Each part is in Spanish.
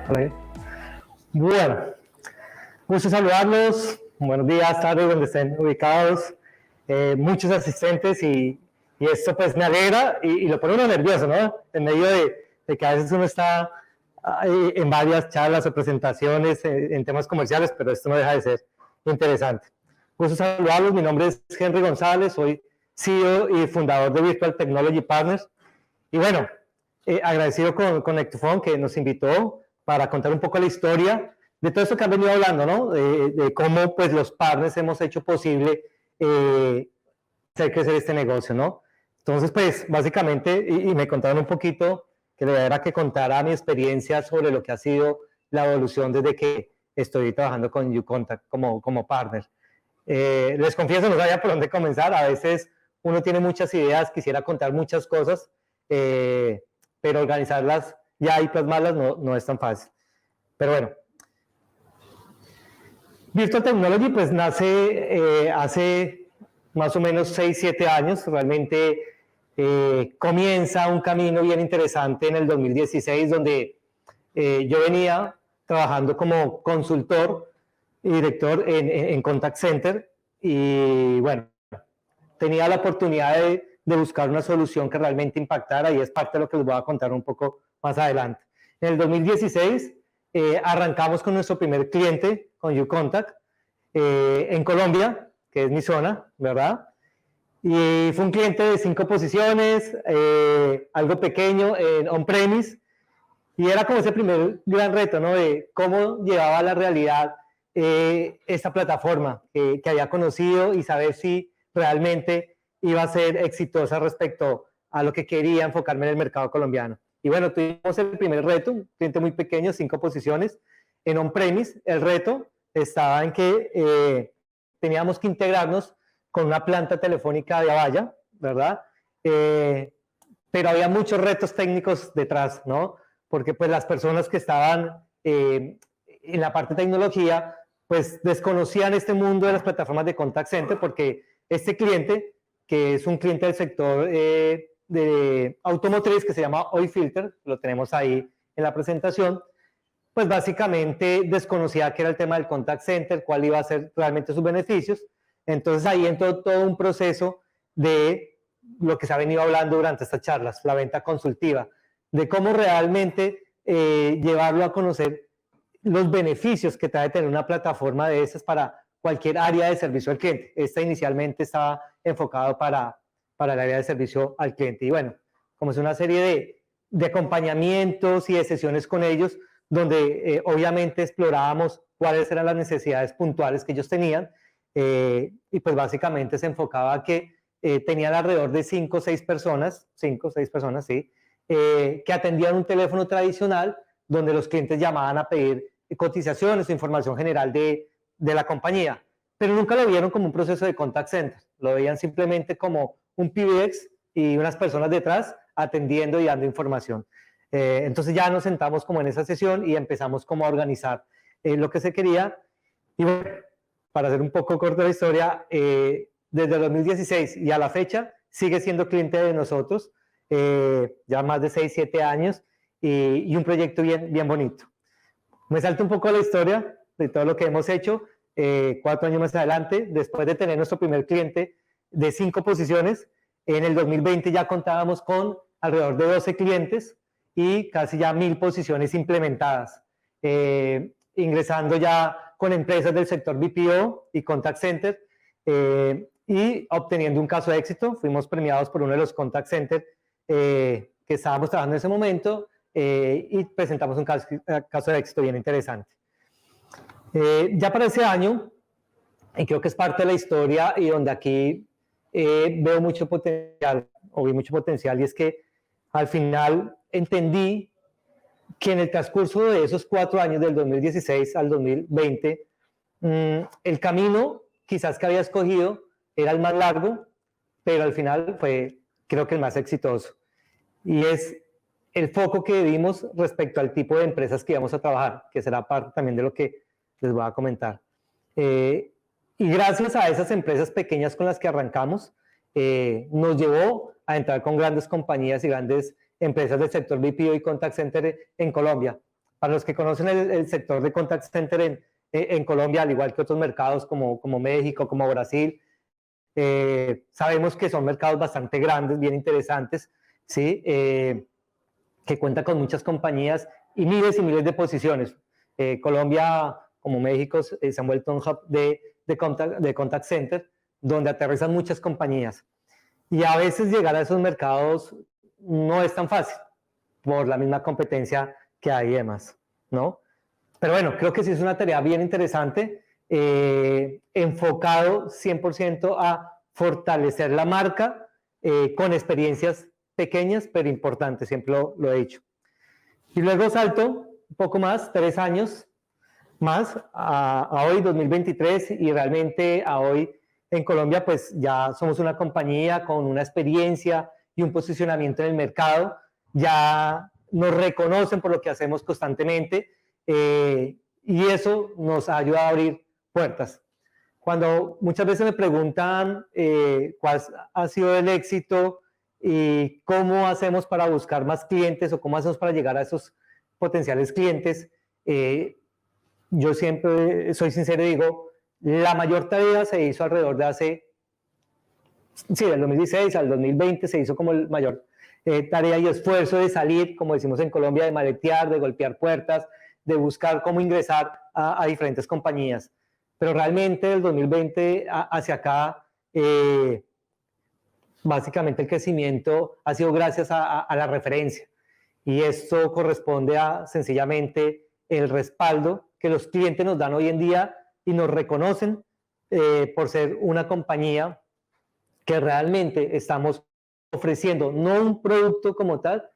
Vale. Bueno, gusto saludarlos. Buenos días, tardes, donde estén ubicados. Muchos asistentes y esto pues me alegra y lo pone uno nervioso, ¿no? En medio de que a veces uno está en varias charlas o presentaciones en temas comerciales, pero esto no deja de ser interesante. Gusto saludarlos. Mi nombre es Henry González, soy CEO y fundador de Virtual Technology Partners. Y bueno, agradecido con Nectufone que nos invitó para contar un poco la historia de todo esto que han venido hablando, ¿no? De cómo pues los partners hemos hecho posible hacer crecer este negocio, ¿no? Entonces, pues básicamente, y me contaron un poquito, que la idea era que contara mi experiencia sobre lo que ha sido la evolución desde que estoy trabajando con uContact como partner. Les confieso, no sabía por dónde comenzar. A veces uno tiene muchas ideas, quisiera contar muchas cosas, pero organizarlas ya y plasmarlas no es tan fácil. Pero bueno, Virtual Technology pues nace hace más o menos 6, 7 años. Realmente comienza un camino bien interesante en el 2016, donde yo venía trabajando como consultor y director en Contact Center, y bueno, tenía la oportunidad de buscar una solución que realmente impactara, y es parte de lo que les voy a contar un poco más adelante. En el 2016 arrancamos con nuestro primer cliente, con uContact, en Colombia, que es mi zona, ¿verdad? Y fue un cliente de 5 posiciones, algo pequeño, en on-premise, y era como ese primer gran reto, ¿no? De cómo llevaba a la realidad esta plataforma que había conocido, y saber si realmente iba a ser exitosa respecto a lo que quería enfocarme en el mercado colombiano. Y bueno, tuvimos el primer reto, un cliente muy pequeño, 5 posiciones, en on-premise. El reto estaba en que teníamos que integrarnos con una planta telefónica de Avaya, ¿verdad? Pero había muchos retos técnicos detrás, ¿no? Porque pues las personas que estaban en la parte de tecnología pues desconocían este mundo de las plataformas de contact center, porque este cliente, que es un cliente del sector de automotriz, que se llama OilFilter, lo tenemos ahí en la presentación, pues básicamente desconocía qué era el tema del contact center, cuál iba a ser realmente sus beneficios. Entonces ahí entró todo un proceso de lo que se ha venido hablando durante estas charlas, la venta consultiva, de cómo realmente llevarlo a conocer los beneficios que trae tener una plataforma de esas para cualquier área de servicio al cliente. Esta inicialmente estaba enfocado para el área de servicio al cliente. Y bueno, como es una serie de acompañamientos y de sesiones con ellos, donde obviamente explorábamos cuáles eran las necesidades puntuales que ellos tenían, y pues básicamente se enfocaba a que tenían alrededor de 5 o 6 personas, 5 o 6 personas, sí, que atendían un teléfono tradicional, donde los clientes llamaban a pedir cotizaciones o información general de la compañía, pero nunca lo vieron como un proceso de contact center, lo veían simplemente como un PBX y unas personas detrás atendiendo y dando información. Entonces ya nos sentamos como en esa sesión y empezamos como a organizar lo que se quería. Y bueno, para hacer un poco corta la historia, desde el 2016 y a la fecha sigue siendo cliente de nosotros, ya más de 6, 7 años, y un proyecto bien bonito. Me salto un poco la historia de todo lo que hemos hecho. 4 años más adelante, después de tener nuestro primer cliente de 5 posiciones, en el 2020 ya contábamos con alrededor de 12 clientes y casi ya 1000 posiciones implementadas, ingresando ya con empresas del sector BPO y contact center, y obteniendo un caso de éxito. Fuimos premiados por uno de los contact centers que estábamos trabajando en ese momento, y presentamos un caso de éxito bien interesante. Ya para ese año, y creo que es parte de la historia y donde aquí veo mucho potencial, o vi mucho potencial, y es que al final entendí que en el transcurso de esos 4 años, del 2016 al 2020, el camino quizás que había escogido era el más largo, pero al final fue, creo que el más exitoso. Y es el foco que dimos respecto al tipo de empresas que íbamos a trabajar, que será parte también de lo que les voy a comentar. Y gracias a esas empresas pequeñas con las que arrancamos, nos llevó a entrar con grandes compañías y grandes empresas del sector BPO y contact center en Colombia. Para los que conocen el sector de contact center en Colombia, al igual que otros mercados como México, como Brasil, sabemos que son mercados bastante grandes, bien interesantes, ¿sí? Que cuentan con muchas compañías y miles de posiciones. Colombia, como México, se han vuelto un hub de contact center, donde aterrizan muchas compañías. Y a veces llegar a esos mercados no es tan fácil, por la misma competencia que hay y demás, ¿no? Pero bueno, creo que sí es una tarea bien interesante, enfocado 100% a fortalecer la marca con experiencias pequeñas pero importantes, siempre lo he dicho. Y luego salto un poco más, 3 años más, a hoy, 2023, y realmente a hoy en Colombia pues ya somos una compañía con una experiencia y un posicionamiento en el mercado, ya nos reconocen por lo que hacemos constantemente, y eso nos ayuda a abrir puertas. Cuando muchas veces me preguntan cuál ha sido el éxito y cómo hacemos para buscar más clientes o cómo hacemos para llegar a esos potenciales clientes, yo siempre soy sincero y digo, la mayor tarea se hizo alrededor de del 2016 al 2020 se hizo como el mayor tarea y esfuerzo de salir, como decimos en Colombia, de maletear, de golpear puertas, de buscar cómo ingresar a diferentes compañías. Pero realmente del 2020 hacia acá, básicamente el crecimiento ha sido gracias a la referencia. Y esto corresponde a sencillamente el respaldo que los clientes nos dan hoy en día y nos reconocen por ser una compañía que realmente estamos ofreciendo no un producto como tal,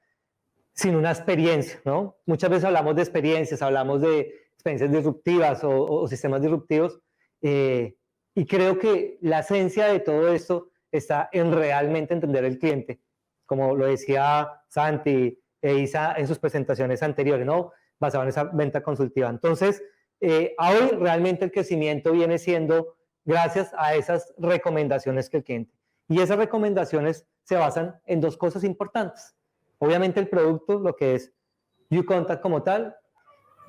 sino una experiencia, ¿no? Muchas veces hablamos de experiencias, hablamos de experiencias disruptivas o sistemas disruptivos, y creo que la esencia de todo esto está en realmente entender el cliente, como lo decía Santi e Isa en sus presentaciones anteriores, ¿no? Basado en esa venta consultiva. Entonces, hoy realmente el crecimiento viene siendo gracias a esas recomendaciones que el cliente. Y esas recomendaciones se basan en 2 cosas importantes. Obviamente el producto, lo que es YouContact como tal,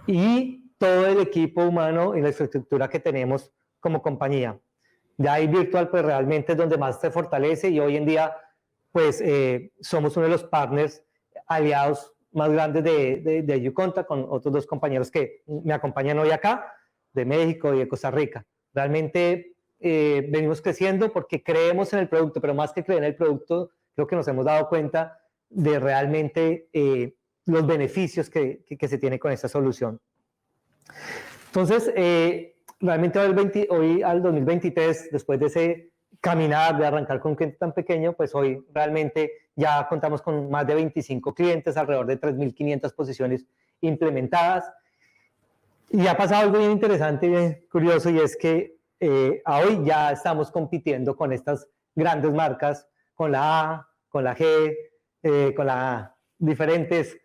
y todo el equipo humano y la infraestructura que tenemos como compañía. Ya ahí Virtual pues realmente es donde más se fortalece y hoy en día pues somos uno de los partners aliados más grandes de YouContact, con otros 2 compañeros que me acompañan hoy acá, de México y de Costa Rica. Realmente venimos creciendo porque creemos en el producto, pero más que creer en el producto, creo que nos hemos dado cuenta de realmente los beneficios que se tiene con esta solución. Entonces, realmente hoy al 2023, después de ese caminar, de arrancar con un cliente tan pequeño, pues hoy realmente ya contamos con más de 25 clientes, alrededor de 3.500 posiciones implementadas. Y ha pasado algo bien interesante y bien curioso, y es que hoy ya estamos compitiendo con estas grandes marcas, con la A, con la G, con las diferentes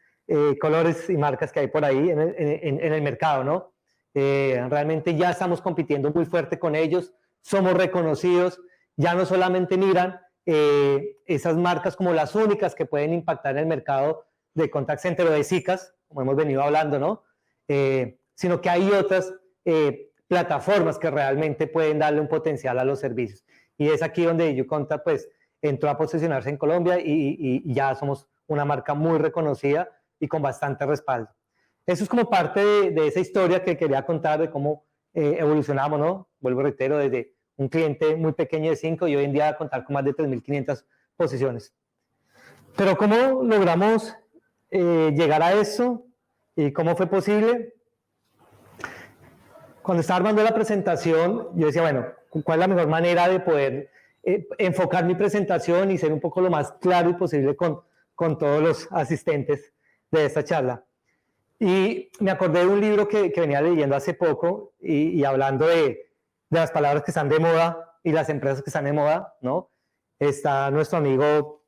colores y marcas que hay por ahí en el mercado, ¿no? Realmente ya estamos compitiendo muy fuerte con ellos, somos reconocidos, ya no solamente miran esas marcas como las únicas que pueden impactar en el mercado de contact center o de SICAS, como hemos venido hablando, ¿no? Sino que hay otras plataformas que realmente pueden darle un potencial a los servicios. Y es aquí donde YouContact pues entró a posicionarse en Colombia y ya somos una marca muy reconocida y con bastante respaldo. Eso es como parte de esa historia que quería contar de cómo evolucionamos, ¿no? Vuelvo y reitero, desde un cliente muy pequeño de 5 y hoy en día contar con más de 3.500 posiciones. Pero ¿cómo logramos llegar a eso y cómo fue posible? Cuando estaba armando la presentación, yo decía, bueno, ¿cuál es la mejor manera de poder enfocar mi presentación y ser un poco lo más claro posible con todos los asistentes de esta charla? Y me acordé de un libro que venía leyendo hace poco y hablando de las palabras que están de moda y las empresas que están de moda, ¿no? Está nuestro amigo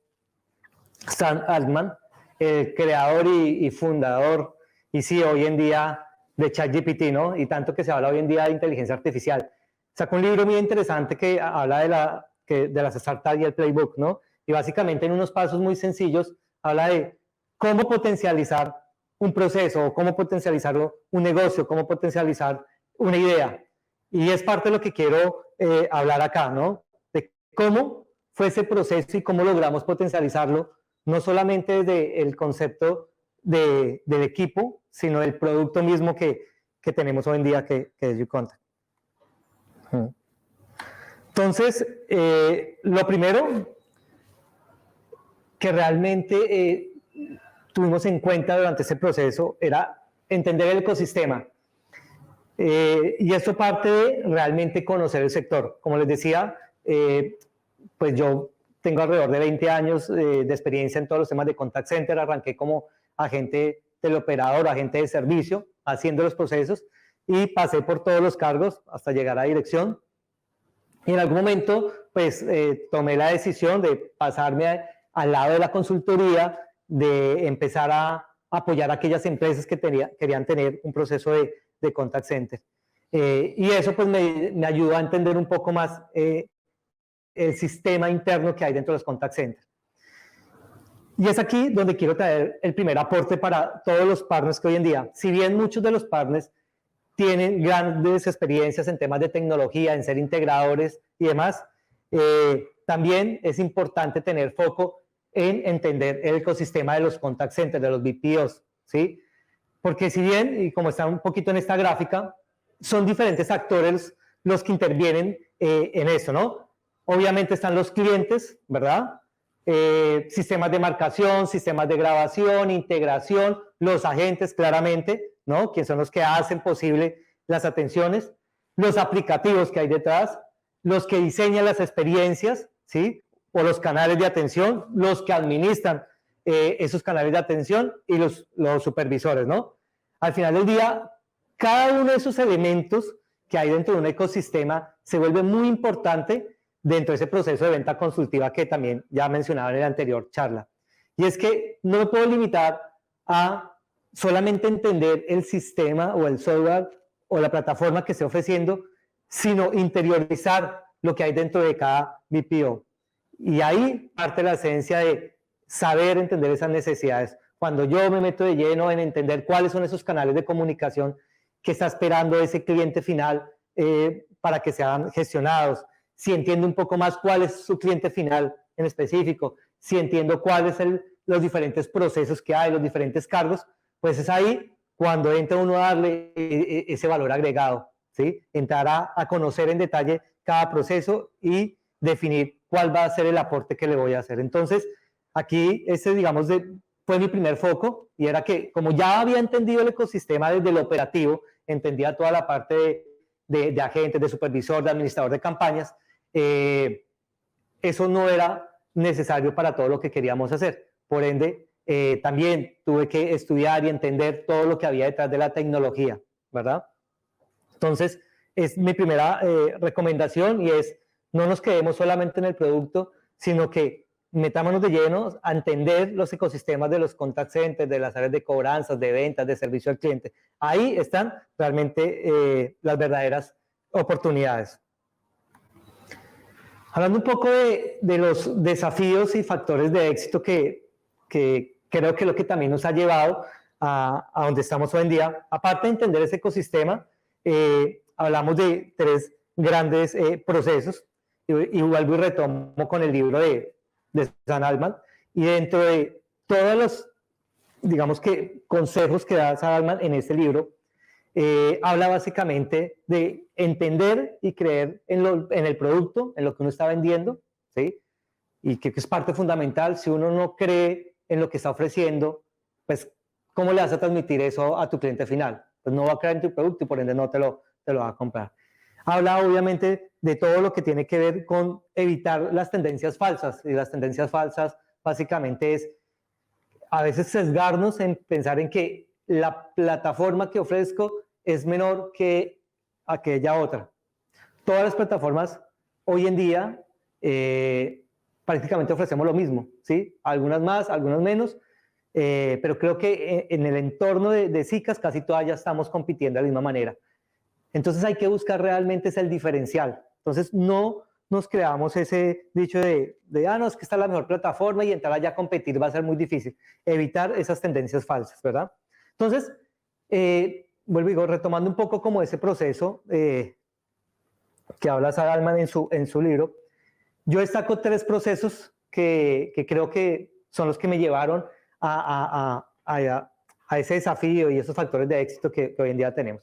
Sam Altman, el creador y fundador y CEO hoy en día de ChatGPT, ¿no? Y tanto que se habla hoy en día de inteligencia artificial. Sacó un libro muy interesante que habla de las startups y el playbook, ¿no? Y básicamente en unos pasos muy sencillos habla de cómo potencializar un proceso, o cómo potencializarlo, un negocio, cómo potencializar una idea. Y es parte de lo que quiero hablar acá, ¿no? De cómo fue ese proceso y cómo logramos potencializarlo, no solamente desde el concepto del equipo, sino del producto mismo que tenemos hoy en día, que es YouContact. Entonces, lo primero que realmente tuvimos en cuenta durante ese proceso era entender el ecosistema. Y eso parte de realmente conocer el sector. Como les decía, pues yo tengo alrededor de 20 años de experiencia en todos los temas de contact center. Arranqué como agente teleoperador, agente de servicio, haciendo los procesos, y pasé por todos los cargos hasta llegar a dirección. Y en algún momento, pues, tomé la decisión de pasarme al lado de la consultoría, de empezar a apoyar a aquellas empresas que querían tener un proceso de contact center. Y eso pues me ayudó a entender un poco más el sistema interno que hay dentro de los contact centers. Y es aquí donde quiero traer el primer aporte para todos los partners que hoy en día, si bien muchos de los partners tienen grandes experiencias en temas de tecnología, en ser integradores y demás, también es importante tener foco en entender el ecosistema de los contact centers, de los BPOs, ¿sí? Porque si bien, y como está un poquito en esta gráfica, son diferentes actores los que intervienen en eso, ¿no? Obviamente están los clientes, ¿verdad? Sistemas de marcación, sistemas de grabación, integración, los agentes claramente, ¿no? Que son los que hacen posible las atenciones, los aplicativos que hay detrás, los que diseñan las experiencias, ¿sí? O los canales de atención, los que administran esos canales de atención y los supervisores, ¿no? Al final del día, cada uno de esos elementos que hay dentro de un ecosistema se vuelve muy importante dentro de ese proceso de venta consultiva que también ya mencionaba en la anterior charla. Y es que no me puedo limitar a solamente entender el sistema o el software o la plataforma que esté ofreciendo, sino interiorizar lo que hay dentro de cada BPO. Y ahí parte la esencia de saber entender esas necesidades. Cuando yo me meto de lleno en entender cuáles son esos canales de comunicación que está esperando ese cliente final para que sean gestionados, si entiendo un poco más cuál es su cliente final en específico, si entiendo cuáles son los diferentes procesos que hay, los diferentes cargos, pues es ahí cuando entra uno a darle ese valor agregado, ¿sí? Entrar a conocer en detalle cada proceso y definir cuál va a ser el aporte que le voy a hacer. Entonces, aquí ese, digamos, fue mi primer foco, y era que como ya había entendido el ecosistema desde el operativo, entendía toda la parte de agentes, de supervisor, de administrador de campañas, eso no era necesario para todo lo que queríamos hacer. Por ende, también tuve que estudiar y entender todo lo que había detrás de la tecnología, ¿verdad? Entonces, es mi primera recomendación, y es: no nos quedemos solamente en el producto, sino que metámonos de lleno a entender los ecosistemas de los contact centers, de las áreas de cobranzas, de ventas, de servicio al cliente. Ahí están realmente las verdaderas oportunidades. Hablando un poco de los desafíos y factores de éxito que creo que es lo que también nos ha llevado a donde estamos hoy en día, aparte de entender ese ecosistema, hablamos de 3 grandes procesos, y vuelvo y retomo con el libro de Sam Altman, y dentro de todos los, digamos que, consejos que da Sam Altman en este libro, habla básicamente de entender y creer en el producto, en lo que uno está vendiendo, ¿sí? Y que es parte fundamental. Si uno no cree en lo que está ofreciendo, pues, ¿cómo le vas a transmitir eso a tu cliente final? Pues no va a creer en tu producto y por ende no te lo va a comprar. Habla obviamente de todo lo que tiene que ver con evitar las tendencias falsas, y las tendencias falsas básicamente es a veces sesgarnos en pensar en que la plataforma que ofrezco es menor que aquella otra. Todas las plataformas hoy en día prácticamente ofrecemos lo mismo, ¿sí? Algunas más, algunas menos, pero creo que en el entorno de SICAS casi todas ya estamos compitiendo de la misma manera. Entonces hay que buscar realmente ese el diferencial. Entonces no nos creamos ese dicho de no, es que esta es la mejor plataforma y entrar allá a competir va a ser muy difícil. Evitar esas tendencias falsas, ¿verdad? Entonces, vuelvo y digo, retomando un poco como ese proceso que habla Sadalman en su libro, yo destaco 3 procesos que creo que son los que me llevaron a ese desafío y esos factores de éxito que hoy en día tenemos.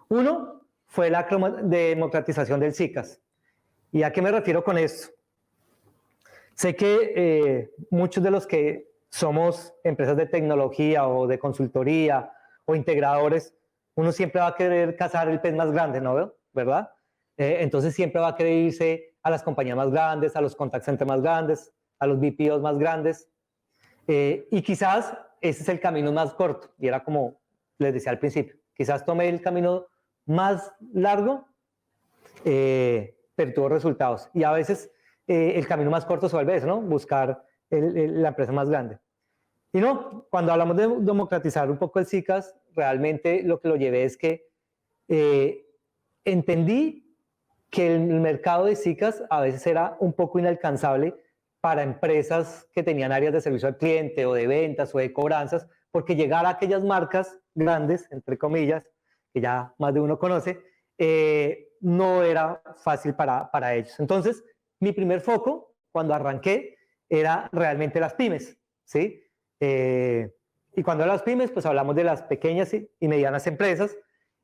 Uno fue la democratización del SICAS. ¿Y a qué me refiero con esto? Sé que muchos de los que somos empresas de tecnología o de consultoría o integradores, uno siempre va a querer cazar el pez más grande, ¿no? ¿Verdad? Entonces siempre va a querer irse a las compañías más grandes, a los contact centers más grandes, a los BPOs más grandes. Y quizás ese es el camino más corto. Y era como les decía al principio, quizás tomé el camino más largo, pero tuvo resultados. Y a veces el camino más corto se vuelve eso, ¿no? Buscar la empresa más grande. Y no, cuando hablamos de democratizar un poco el SICAS, realmente lo que lo llevé es que entendí que el mercado de SICAS a veces era un poco inalcanzable para empresas que tenían áreas de servicio al cliente o de ventas o de cobranzas, porque llegar a aquellas marcas grandes, entre comillas, que ya más de uno conoce, no era fácil para ellos. Entonces, mi primer foco, cuando arranqué, era realmente las pymes, ¿sí? Y cuando las pymes, pues hablamos de las pequeñas y medianas empresas,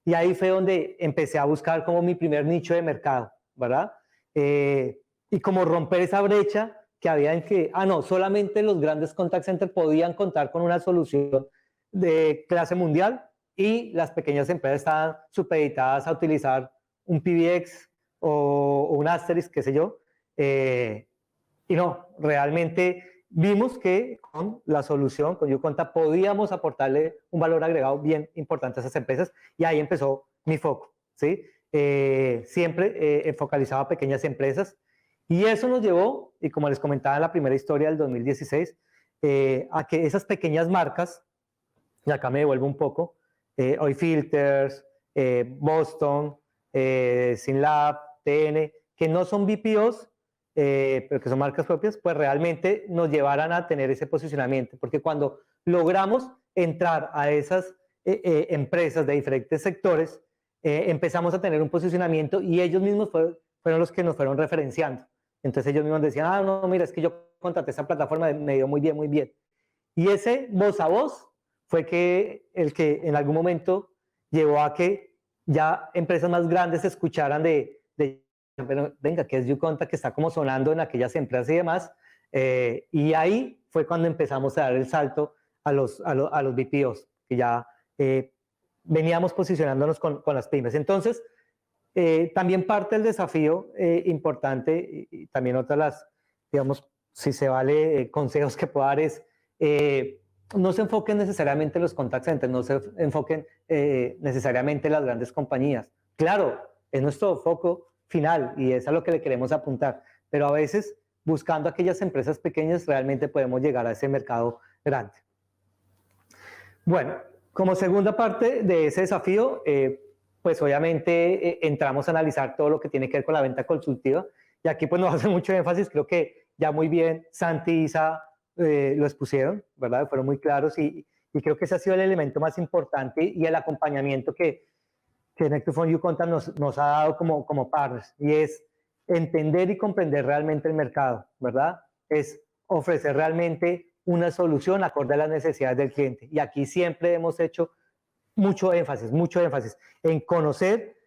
y ahí fue donde empecé a buscar como mi primer nicho de mercado, ¿verdad? Y como romper esa brecha que había en que, no, solamente los grandes contact centers podían contar con una solución de clase mundial y las pequeñas empresas estaban supeditadas a utilizar un PBX o un Asterisk, qué sé yo. Y no, realmente vimos que con la solución, con YouConta, podíamos aportarle un valor agregado bien importante a esas empresas y ahí empezó mi foco, ¿sí? Siempre focalizado a pequeñas empresas y eso nos llevó, y como les comentaba en la primera historia del 2016, a que esas pequeñas marcas, y acá me devuelvo un poco, Oilfilters, Boston, Synlab, TN, que no son BPOs, pero que son marcas propias, pues realmente nos llevaran a tener ese posicionamiento, porque cuando logramos entrar a esas empresas de diferentes sectores, empezamos a tener un posicionamiento y ellos mismos fueron los que nos fueron referenciando. Entonces ellos mismos decían, no, mira, es que yo contraté esa plataforma, me dio muy bien, muy bien. Y ese voz a voz fue el que en algún momento llevó a que ya empresas más grandes escucharan pero venga, que es YouConta, que está como sonando en aquellas empresas y demás, y ahí fue cuando empezamos a dar el salto a los BPOs, que ya veníamos posicionándonos con las pymes. Entonces, también parte del desafío importante, y también otra de las, digamos, si se vale, consejos que puedo dar es, no se enfoquen necesariamente en los contact centers, no se enfoquen necesariamente en las grandes compañías. Claro, es nuestro foco final y es a lo que le queremos apuntar, pero a veces buscando aquellas empresas pequeñas realmente podemos llegar a ese mercado grande. Bueno, como segunda parte de ese desafío, pues obviamente entramos a analizar todo lo que tiene que ver con la venta consultiva y aquí pues nos hace mucho énfasis, creo que ya muy bien Santi y Isa lo expusieron, ¿verdad? Fueron muy claros y creo que ese ha sido el elemento más importante y el acompañamiento que Connect from YouConta nos ha dado como partners, y es entender y comprender realmente el mercado, ¿verdad? Es ofrecer realmente una solución acorde a las necesidades del cliente. Y aquí siempre hemos hecho mucho énfasis en conocer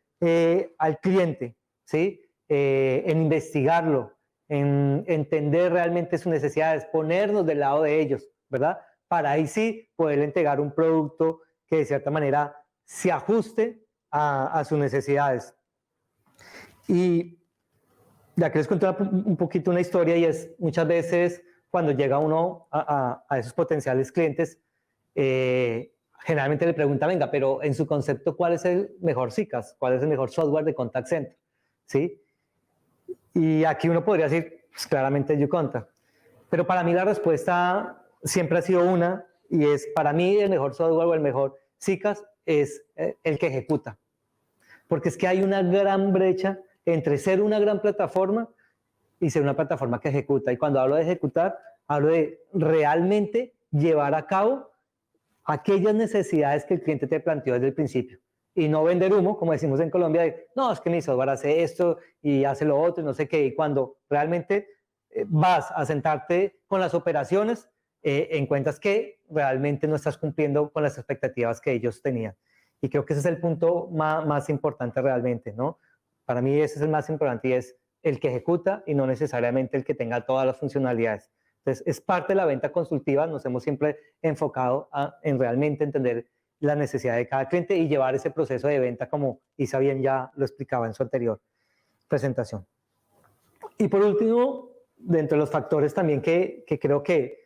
al cliente, ¿sí? En investigarlo, en entender realmente sus necesidades, ponernos del lado de ellos, ¿verdad? Para ahí sí poder entregar un producto que de cierta manera se ajuste a sus necesidades. Y ya que les conté un poquito una historia, y es muchas veces cuando llega uno a esos potenciales clientes, generalmente le pregunta, venga, pero en su concepto, ¿cuál es el mejor SICAS? ¿Cuál es el mejor software de contact center? ¿Sí? Y aquí uno podría decir, pues claramente YouConta. Pero para mí la respuesta siempre ha sido una, y es, para mí el mejor software o el mejor SICAS es el que ejecuta. Porque es que hay una gran brecha entre ser una gran plataforma y ser una plataforma que ejecuta. Y cuando hablo de ejecutar, hablo de realmente llevar a cabo aquellas necesidades que el cliente te planteó desde el principio. Y no vender humo, como decimos en Colombia, de, no, es que mi software hace esto y hace lo otro, y no sé qué. Y cuando realmente vas a sentarte con las operaciones, encuentras que realmente no estás cumpliendo con las expectativas que ellos tenían. Y creo que ese es el punto más importante realmente, ¿no? Para mí ese es el más importante y es el que ejecuta y no necesariamente el que tenga todas las funcionalidades. Entonces, es parte de la venta consultiva, nos hemos siempre enfocado en realmente entender la necesidad de cada cliente y llevar ese proceso de venta como Isa bien ya lo explicaba en su anterior presentación. Y por último, dentro de los factores también que creo que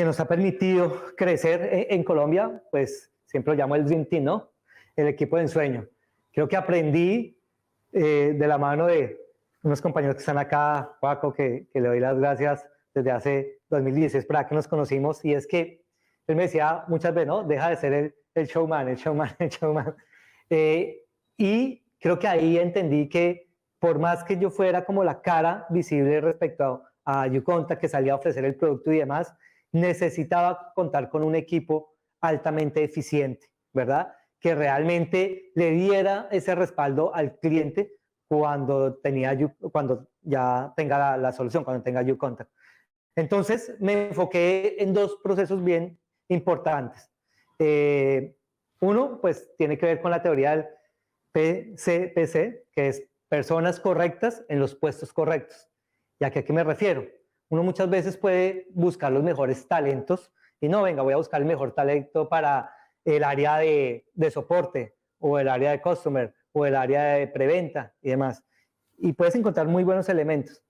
nos ha permitido crecer en Colombia, pues siempre lo llamo el Dream Team, ¿no? El equipo de ensueño. Creo que aprendí de la mano de unos compañeros que están acá, Paco, que le doy las gracias desde hace 2016 para que nos conocimos, y es que él me decía muchas veces, ¿no? Deja de ser el showman, el showman, el showman. Y creo que ahí entendí que por más que yo fuera como la cara visible respecto a YouContact, que salía a ofrecer el producto y demás, necesitaba contar con un equipo altamente eficiente, ¿verdad? Que realmente le diera ese respaldo al cliente cuando ya tenga la solución, cuando tenga YouContact. Entonces me enfoqué en dos procesos bien importantes. Uno, pues tiene que ver con la teoría del PCPC, que es personas correctas en los puestos correctos. ¿Y a qué me refiero? Uno muchas veces puede buscar los mejores talentos y no, venga, voy a buscar el mejor talento para el área de soporte o el área de customer o el área de preventa y demás. Y puedes encontrar muy buenos elementos,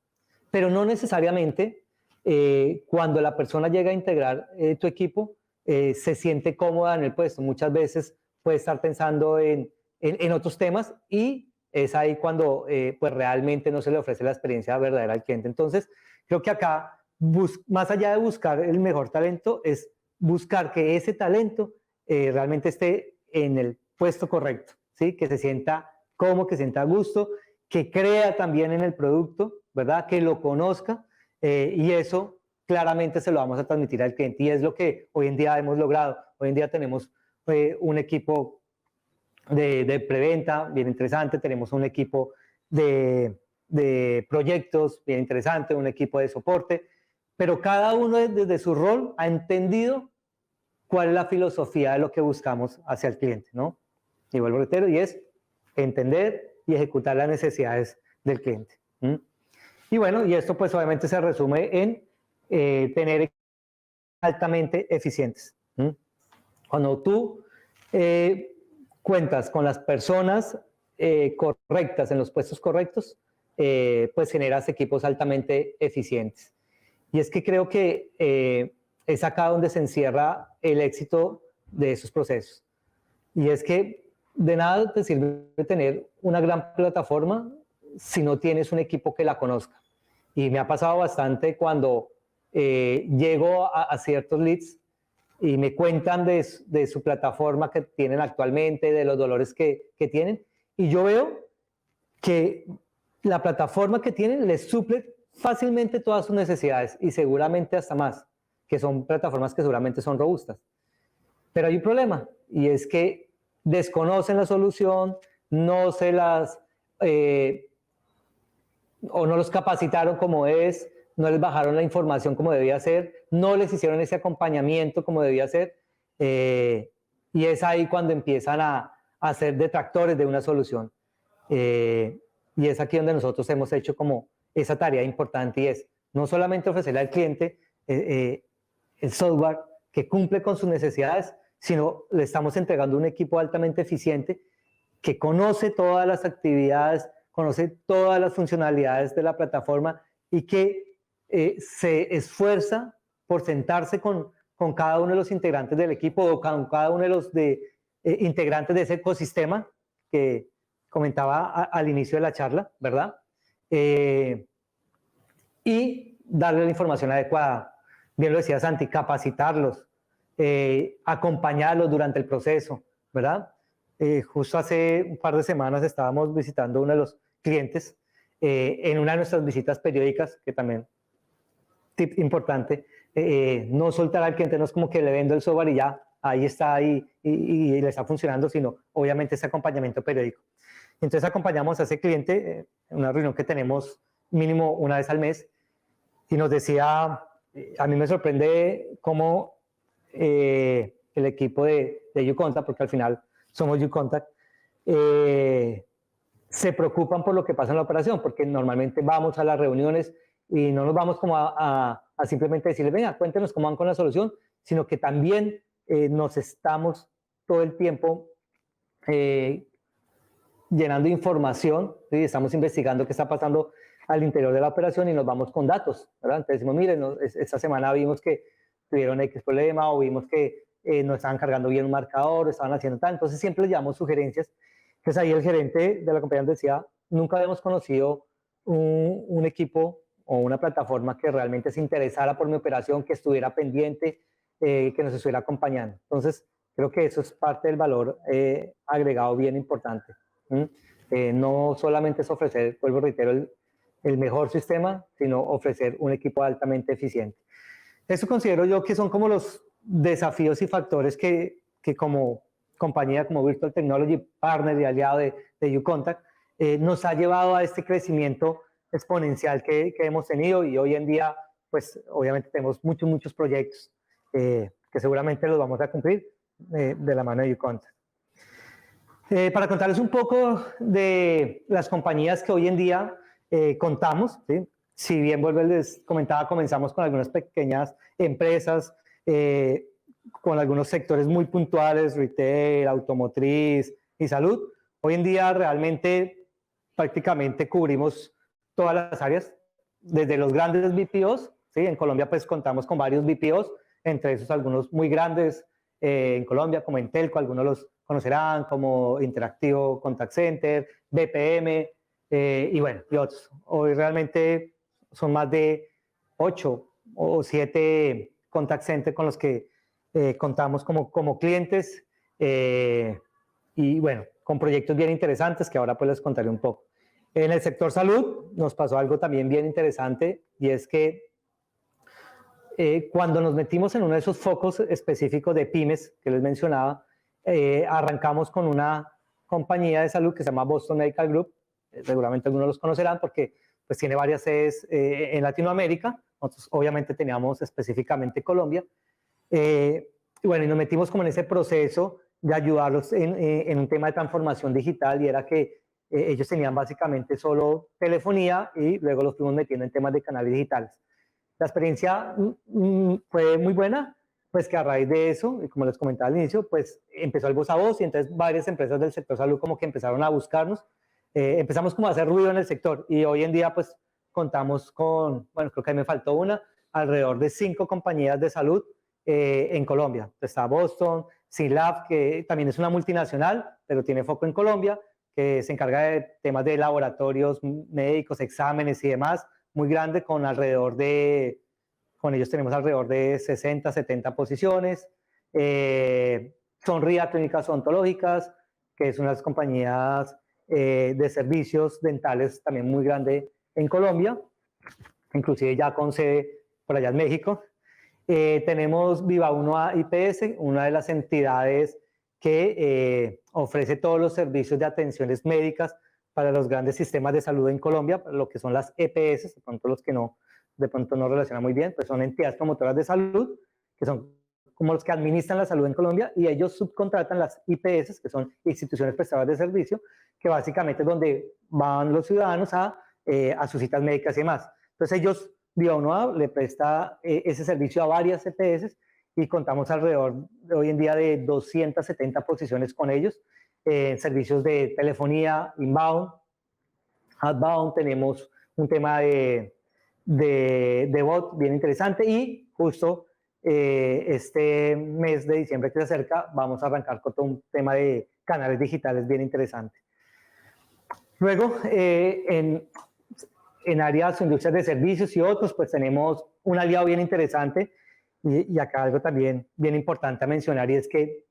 pero no necesariamente cuando la persona llega a integrar tu equipo se siente cómoda en el puesto. Muchas veces puede estar pensando en otros temas y es ahí cuando pues realmente no se le ofrece la experiencia verdadera al cliente. Entonces, creo que acá, más allá de buscar el mejor talento, es buscar que ese talento realmente esté en el puesto correcto, ¿sí? Que se sienta cómodo, que se sienta a gusto, que crea también en el producto, ¿verdad? Que lo conozca y eso claramente se lo vamos a transmitir al cliente y es lo que hoy en día hemos logrado. Hoy en día tenemos un equipo de preventa bien interesante, tenemos un equipo de proyectos bien interesante, un equipo de soporte, pero cada uno desde su rol ha entendido cuál es la filosofía de lo que buscamos hacia el cliente, ¿no? Y vuelvo a reiterar, y es entender y ejecutar las necesidades del cliente. Y bueno, y esto pues obviamente se resume en tener altamente eficientes. Cuando tú cuentas con las personas correctas en los puestos correctos, pues generas equipos altamente eficientes. Y es que creo que es acá donde se encierra el éxito de esos procesos. Y es que de nada te sirve tener una gran plataforma si no tienes un equipo que la conozca. Y me ha pasado bastante cuando llego a ciertos leads y me cuentan de su plataforma que tienen actualmente, de los dolores que tienen, y yo veo que la plataforma que tienen les suple fácilmente todas sus necesidades y seguramente hasta más, que son plataformas que seguramente son robustas. Pero hay un problema y es que desconocen la solución, no se las o no los capacitaron como es, no les bajaron la información como debía ser, no les hicieron ese acompañamiento como debía ser, y es ahí cuando empiezan a ser detractores de una solución. Y es aquí donde nosotros hemos hecho como esa tarea importante y es no solamente ofrecerle al cliente el software que cumple con sus necesidades, sino le estamos entregando un equipo altamente eficiente que conoce todas las actividades, conoce todas las funcionalidades de la plataforma y que se esfuerza por sentarse con cada uno de los integrantes del equipo o con cada uno de los integrantes de ese ecosistema que comentaba al inicio de la charla, ¿verdad? Y darle la información adecuada. Bien lo decía Santi, capacitarlos, acompañarlos durante el proceso, ¿verdad? Justo hace un par de semanas estábamos visitando uno de los clientes en una de nuestras visitas periódicas, que también, tip importante, no soltar al cliente, no es como que le vendo el software y ya, ahí está y le está funcionando, sino obviamente ese acompañamiento periódico. Entonces acompañamos a ese cliente en una reunión que tenemos mínimo una vez al mes y nos decía, a mí me sorprende cómo el equipo de YouContact, porque al final somos YouContact, se preocupan por lo que pasa en la operación, porque normalmente vamos a las reuniones y no nos vamos como a simplemente decirles, venga, cuéntenos cómo van con la solución, sino que también nos estamos todo el tiempo llenando información, ¿sí? Estamos investigando qué está pasando al interior de la operación y nos vamos con datos, ¿verdad? Entonces decimos, miren, esta semana vimos que tuvieron X problema o vimos que no estaban cargando bien un marcador, estaban haciendo tal, entonces siempre les llevamos sugerencias. Entonces ahí el gerente de la compañía nos decía, nunca habíamos conocido un equipo o una plataforma que realmente se interesara por mi operación, que estuviera pendiente, que nos estuviera acompañando. Entonces creo que eso es parte del valor agregado bien importante. No solamente es ofrecer, vuelvo reitero, el mejor sistema, sino ofrecer un equipo altamente eficiente. Eso considero yo que son como los desafíos y factores que como compañía, como Virtual Technology Partner y aliado de YouContact, nos ha llevado a este crecimiento exponencial que hemos tenido y hoy en día, pues obviamente tenemos muchos proyectos que seguramente los vamos a cumplir de la mano de YouContact. Para contarles un poco de las compañías que hoy en día contamos, ¿sí? Si bien les comentaba, comenzamos con algunas pequeñas empresas, con algunos sectores muy puntuales, retail, automotriz y salud. Hoy en día realmente prácticamente cubrimos todas las áreas, desde los grandes BPOs, ¿sí? En Colombia pues contamos con varios BPOs, entre esos algunos muy grandes en Colombia, como Entelco, algunos los conocerán, como Interactivo Contact Center, BPM, y bueno, y otros. Hoy realmente son más de 8 o 7 contact centers con los que contamos como clientes y bueno, con proyectos bien interesantes que ahora pues les contaré un poco. En el sector salud nos pasó algo también bien interesante y es que cuando nos metimos en uno de esos focos específicos de pymes que les mencionaba, arrancamos con una compañía de salud que se llama Boston Medical Group. Seguramente algunos los conocerán porque pues, tiene varias sedes en Latinoamérica. Nosotros obviamente teníamos específicamente Colombia. Y bueno, y nos metimos como en ese proceso de ayudarlos en un tema de transformación digital y era que ellos tenían básicamente solo telefonía y luego los fuimos metiendo en temas de canales digitales. La experiencia fue muy buena, pues que a raíz de eso, como les comentaba al inicio, pues empezó el voz a voz y entonces varias empresas del sector salud como que empezaron a buscarnos. Empezamos como a hacer ruido en el sector y hoy en día pues contamos con, bueno, creo que me faltó una, alrededor de 5 compañías de salud en Colombia. Está Boston, Synlab, que también es una multinacional, pero tiene foco en Colombia, que se encarga de temas de laboratorios médicos, exámenes y demás, muy grande, con ellos tenemos alrededor de 60, 70 posiciones. Sonría Clínicas Odontológicas, que es una de las compañías de servicios dentales también muy grande en Colombia, inclusive ya con sede por allá en México. Tenemos Viva 1A IPS, una de las entidades que ofrece todos los servicios de atenciones médicas para los grandes sistemas de salud en Colombia, lo que son las EPS, de pronto los que de pronto no relacionan muy bien, pues son entidades promotoras de salud, que son como los que administran la salud en Colombia, y ellos subcontratan las IPS, que son instituciones prestadoras de servicio, que básicamente es donde van los ciudadanos a sus citas médicas y demás. Entonces ellos, Viva 1A, le presta ese servicio a varias EPS, y contamos alrededor de hoy en día de 270 posiciones con ellos, servicios de telefonía, inbound, outbound, tenemos un tema de bot bien interesante y justo este mes de diciembre que se acerca vamos a arrancar con todo un tema de canales digitales bien interesante. Luego, en áreas, industrias de servicios y otros, pues tenemos un aliado bien interesante y acá algo también bien importante a mencionar y es que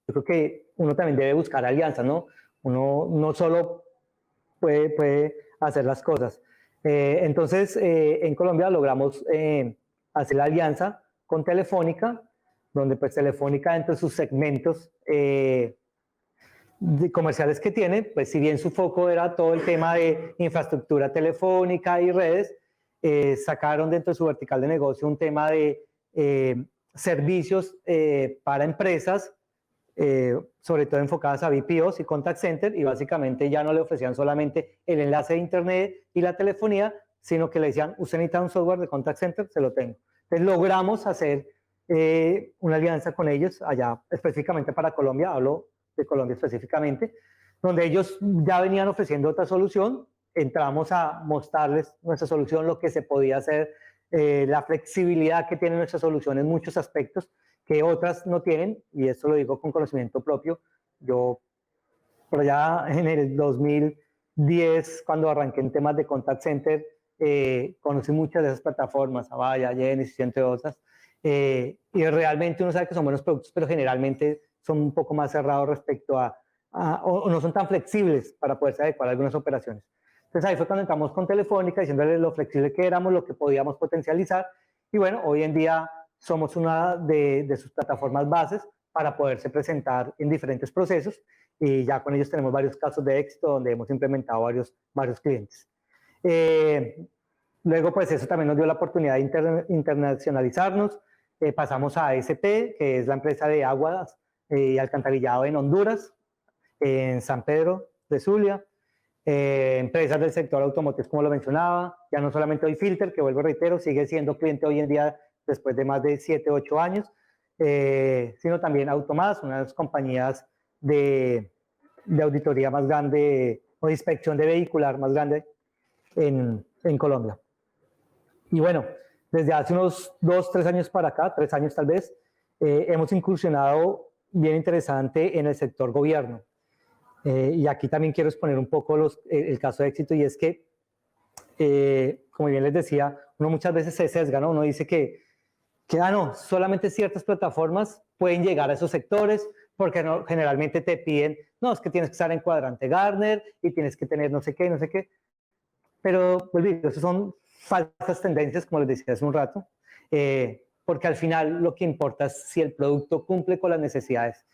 yo creo que uno también debe buscar alianzas, ¿no? Uno no solo puede hacer las cosas. Entonces, en Colombia logramos hacer la alianza con Telefónica, donde pues Telefónica dentro de sus segmentos de comerciales que tiene, pues si bien su foco era todo el tema de infraestructura telefónica y redes, sacaron dentro de su vertical de negocio un tema de servicios para empresas, sobre todo enfocadas a BPOs y contact center, y básicamente ya no le ofrecían solamente el enlace de internet y la telefonía, sino que le decían, usted necesita un software de contact center, se lo tengo. Entonces logramos hacer una alianza con ellos allá específicamente para Colombia, hablo de Colombia específicamente, donde ellos ya venían ofreciendo otra solución, entramos a mostrarles nuestra solución, lo que se podía hacer, la flexibilidad que tiene nuestra solución en muchos aspectos que otras no tienen, y esto lo digo con conocimiento propio. Yo, por allá en el 2010, cuando arranqué en temas de contact center, conocí muchas de esas plataformas, Avaya, Genesys, entre otras, y realmente uno sabe que son buenos productos, pero generalmente son un poco más cerrados respecto o no son tan flexibles para poderse adecuar a algunas operaciones. Entonces ahí fue cuando entramos con Telefónica, diciéndoles lo flexible que éramos, lo que podíamos potencializar, y bueno, hoy en día somos una de sus plataformas bases para poderse presentar en diferentes procesos, y ya con ellos tenemos varios casos de éxito donde hemos implementado varios clientes. Luego, pues eso también nos dio la oportunidad de internacionalizarnos. Pasamos a ASP, que es la empresa de aguas y alcantarillado en Honduras, en San Pedro de Zulia. Empresas del sector automotriz, como lo mencionaba, ya no solamente hoy Filter, que vuelvo a reitero, sigue siendo cliente hoy en día después de más de 7, 8 años, sino también Automas, una de las compañías de auditoría más grande o de inspección de vehicular más grande en Colombia. Y bueno, desde hace unos 2, 3 años para acá, 3 años tal vez, hemos incursionado bien interesante en el sector gobierno. Y aquí también quiero exponer un poco el caso de éxito, y es que, como bien les decía, uno muchas veces se sesga, ¿no? Uno dice que no, solamente ciertas plataformas pueden llegar a esos sectores, porque no, generalmente te piden, no, es que tienes que estar en cuadrante Gartner y tienes que tener no sé qué, no sé qué. Pero, pues, eso son falsas tendencias, como les decía hace un rato, porque al final lo que importa es si el producto cumple con las necesidades.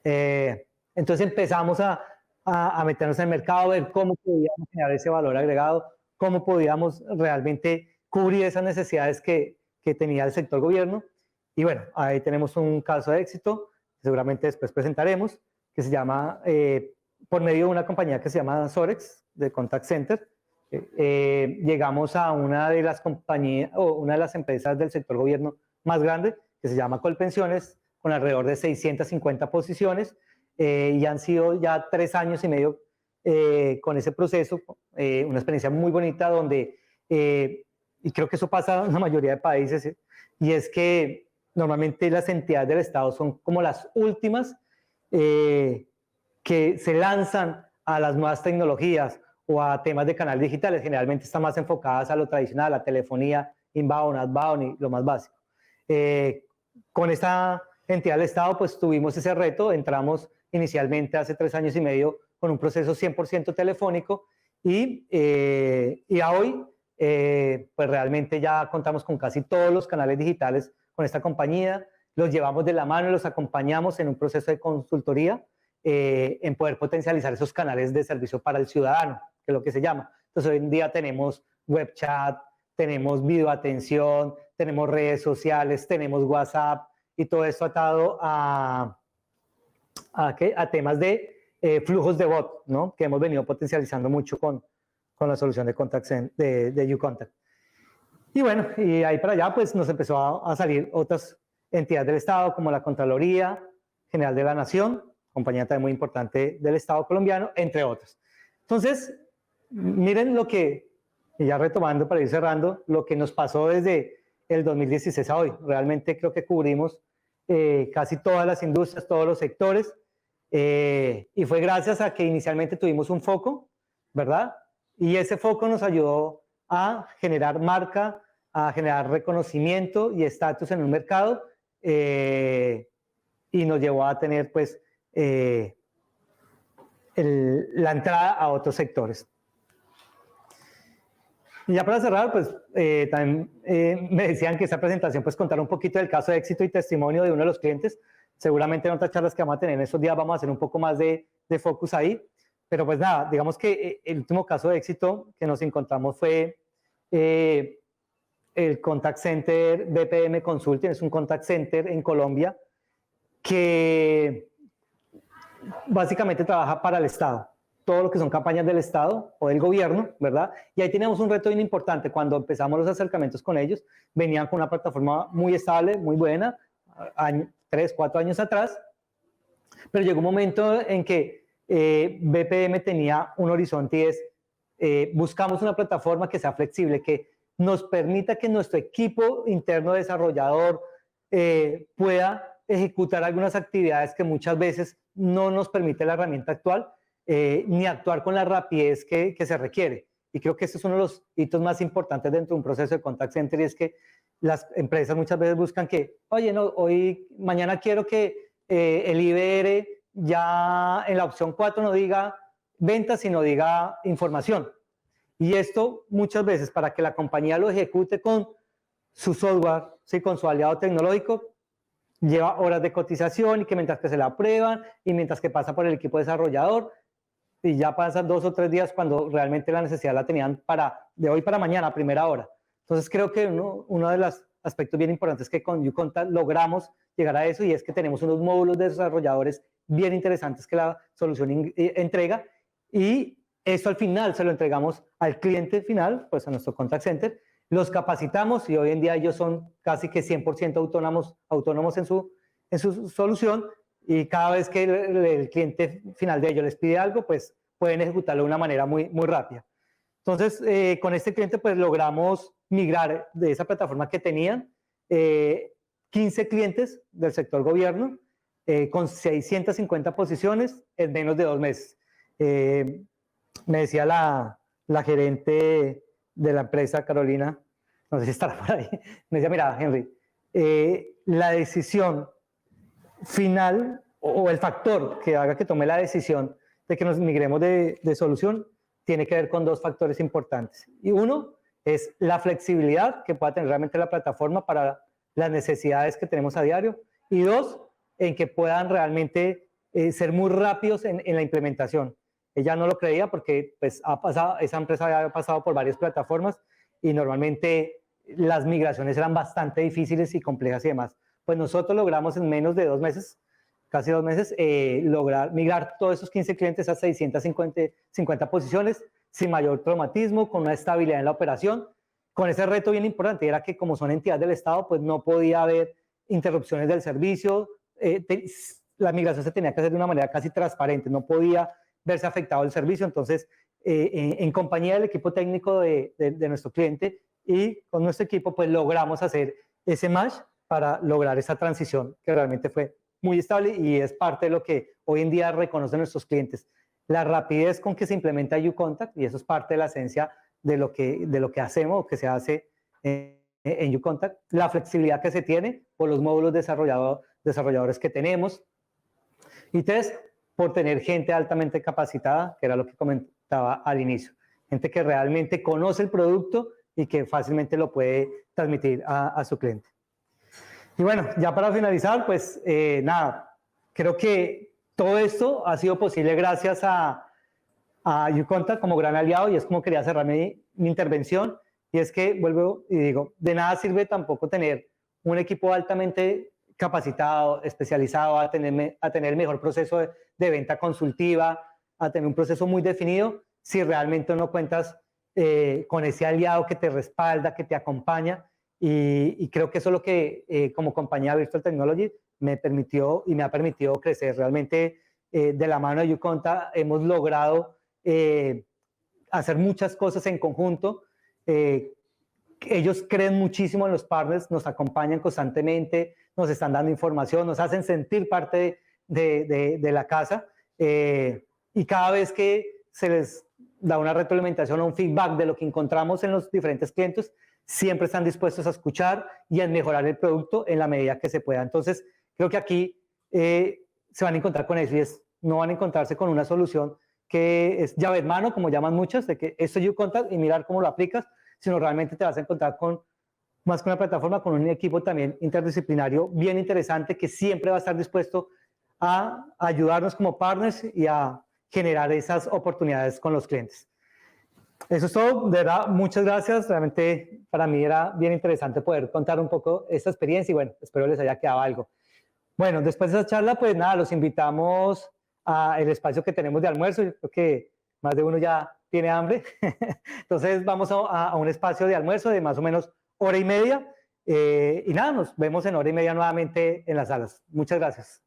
Entonces empezamos a meternos en el mercado, a ver cómo podíamos generar ese valor agregado, cómo podíamos realmente cubrir esas necesidades que tenía el sector gobierno. Y bueno, ahí tenemos un caso de éxito, que seguramente después presentaremos, que se llama, por medio de una compañía que se llama Sorex, de Contact Center, llegamos a una de las compañías, o una de las empresas del sector gobierno más grande, que se llama Colpensiones, con alrededor de 650 posiciones, y han sido ya 3 años y medio con ese proceso, una experiencia muy bonita donde, y creo que eso pasa en la mayoría de países, y es que normalmente las entidades del Estado son como las últimas que se lanzan a las nuevas tecnologías o a temas de canales digitales. Generalmente están más enfocadas a lo tradicional, a telefonía, inbound, outbound y lo más básico. Con esta entidad del Estado, pues tuvimos ese reto, entramos inicialmente hace 3 años y medio con un proceso 100% telefónico, y a hoy, pues realmente ya contamos con casi todos los canales digitales con esta compañía, los llevamos de la mano y los acompañamos en un proceso de consultoría en poder potencializar esos canales de servicio para el ciudadano, que es lo que se llama. Entonces hoy en día tenemos web chat, tenemos video atención, tenemos redes sociales, tenemos WhatsApp, y todo esto atado a temas de flujos de bot, ¿no? Que hemos venido potencializando mucho con la solución de Contact de uContact. Y bueno, y ahí para allá pues nos empezó a salir otras entidades del Estado, como la Contraloría General de la Nación, compañía también muy importante del Estado colombiano, entre otras. Entonces, miren lo que, y ya retomando para ir cerrando, lo que nos pasó desde el 2016 a hoy. Realmente creo que cubrimos casi todas las industrias, todos los sectores, y fue gracias a que inicialmente tuvimos un foco, ¿verdad? Y ese foco nos ayudó a generar marca, a generar reconocimiento y estatus en un mercado, y nos llevó a tener pues la entrada a otros sectores. Y ya para cerrar, pues también me decían que esta presentación pues contar un poquito del caso de éxito y testimonio de uno de los clientes. Seguramente en otras charlas que vamos a tener en estos días vamos a hacer un poco más de focus ahí. Pero pues nada, digamos que el último caso de éxito que nos encontramos fue el Contact Center BPM Consulting. Es un contact center en Colombia que básicamente trabaja para el Estado. Todo lo que son campañas del Estado o del gobierno, ¿verdad? Y ahí tenemos un reto bien importante. Cuando empezamos los acercamientos con ellos, venían con una plataforma muy estable, muy buena, 3, 4 años atrás, pero llegó un momento en que BPM tenía un horizonte y es, buscamos una plataforma que sea flexible, que nos permita que nuestro equipo interno desarrollador pueda ejecutar algunas actividades que muchas veces no nos permite la herramienta actual, ni actuar con la rapidez que se requiere. Y creo que este es uno de los hitos más importantes dentro de un proceso de contact center, y es que las empresas muchas veces buscan que, oye, no, mañana quiero que el IBR ya en la opción 4 no diga ventas, sino diga información. Y esto muchas veces, para que la compañía lo ejecute con su software, ¿sí? Con su aliado tecnológico, lleva horas de cotización, y que mientras que se la aprueban y mientras que pasa por el equipo desarrollador, y ya pasan 2 o 3 días cuando realmente la necesidad la tenían de hoy para mañana, a primera hora. Entonces creo que uno de los aspectos bien importantes es que con YouContact logramos llegar a eso, y es que tenemos unos módulos de desarrolladores bien interesantes que la solución entrega, y eso al final se lo entregamos al cliente final, pues a nuestro contact center, los capacitamos, y hoy en día ellos son casi que 100% autónomos en su solución, y cada vez que el cliente final de ellos les pide algo, pues pueden ejecutarlo de una manera muy, muy rápida. Entonces, con este cliente pues logramos migrar de esa plataforma que tenían 15 clientes del sector gobierno, con 650 posiciones en menos de 2 meses. Me decía la gerente de la empresa, Carolina, no sé si estará por ahí, me decía, mira, Henry, la decisión final o el factor que haga que tome la decisión de que nos migremos de solución tiene que ver con 2 factores importantes. Y uno es la flexibilidad que pueda tener realmente la plataforma para las necesidades que tenemos a diario, y 2, en que puedan realmente ser muy rápidos en la implementación. Ella no lo creía porque pues, esa empresa había pasado por varias plataformas y normalmente las migraciones eran bastante difíciles y complejas y demás. Pues nosotros logramos en menos de 2 meses, casi 2 meses, lograr migrar todos esos 15 clientes a 650 posiciones sin mayor traumatismo, con una estabilidad en la operación, con ese reto bien importante, era que como son entidades del Estado, pues no podía haber interrupciones del servicio, la migración se tenía que hacer de una manera casi transparente, no podía verse afectado el servicio. Entonces, en compañía del equipo técnico de nuestro cliente y con nuestro equipo, pues logramos hacer ese match para lograr esa transición que realmente fue muy estable, y es parte de lo que hoy en día reconocen nuestros clientes. La rapidez con que se implementa YouContact, y eso es parte de la esencia de lo que hacemos o que se hace en YouContact, la flexibilidad que se tiene por los módulos desarrolladores que tenemos, y 3, por tener gente altamente capacitada, que era lo que comentaba al inicio, gente que realmente conoce el producto y que fácilmente lo puede transmitir a su cliente. Y bueno, ya para finalizar, pues nada, creo que todo esto ha sido posible gracias a YouContact como gran aliado, y es como quería cerrar mi intervención, y es que vuelvo y digo, de nada sirve tampoco tener un equipo altamente capacitado, especializado, a tener el mejor proceso de venta consultiva, a tener un proceso muy definido, si realmente no cuentas con ese aliado que te respalda, que te acompaña. Y creo que eso es lo que como compañía Virtual Technology me permitió y me ha permitido crecer. Realmente de la mano de YouContact hemos logrado hacer muchas cosas en conjunto. Ellos creen muchísimo en los partners, nos acompañan constantemente, nos están dando información, nos hacen sentir parte de la casa, y cada vez que se les da una retroalimentación o un feedback de lo que encontramos en los diferentes clientes, siempre están dispuestos a escuchar y a mejorar el producto en la medida que se pueda. Entonces, creo que aquí se van a encontrar con eso, y no van a encontrarse con una solución que es llave en mano, como llaman muchas, de que esto es YouContact y mirar cómo lo aplicas, sino realmente te vas a encontrar con, más que una plataforma, con un equipo también interdisciplinario bien interesante que siempre va a estar dispuesto a ayudarnos como partners y a generar esas oportunidades con los clientes. Eso es todo, de verdad, muchas gracias. Realmente para mí era bien interesante poder contar un poco esta experiencia y bueno, espero les haya quedado algo. Bueno, después de esa charla, pues nada, los invitamos al espacio que tenemos de almuerzo. Yo creo que más de uno ya tiene hambre. Entonces vamos a un espacio de almuerzo de más o menos hora y media. Y nada, nos vemos en hora y media nuevamente en las salas. Muchas gracias.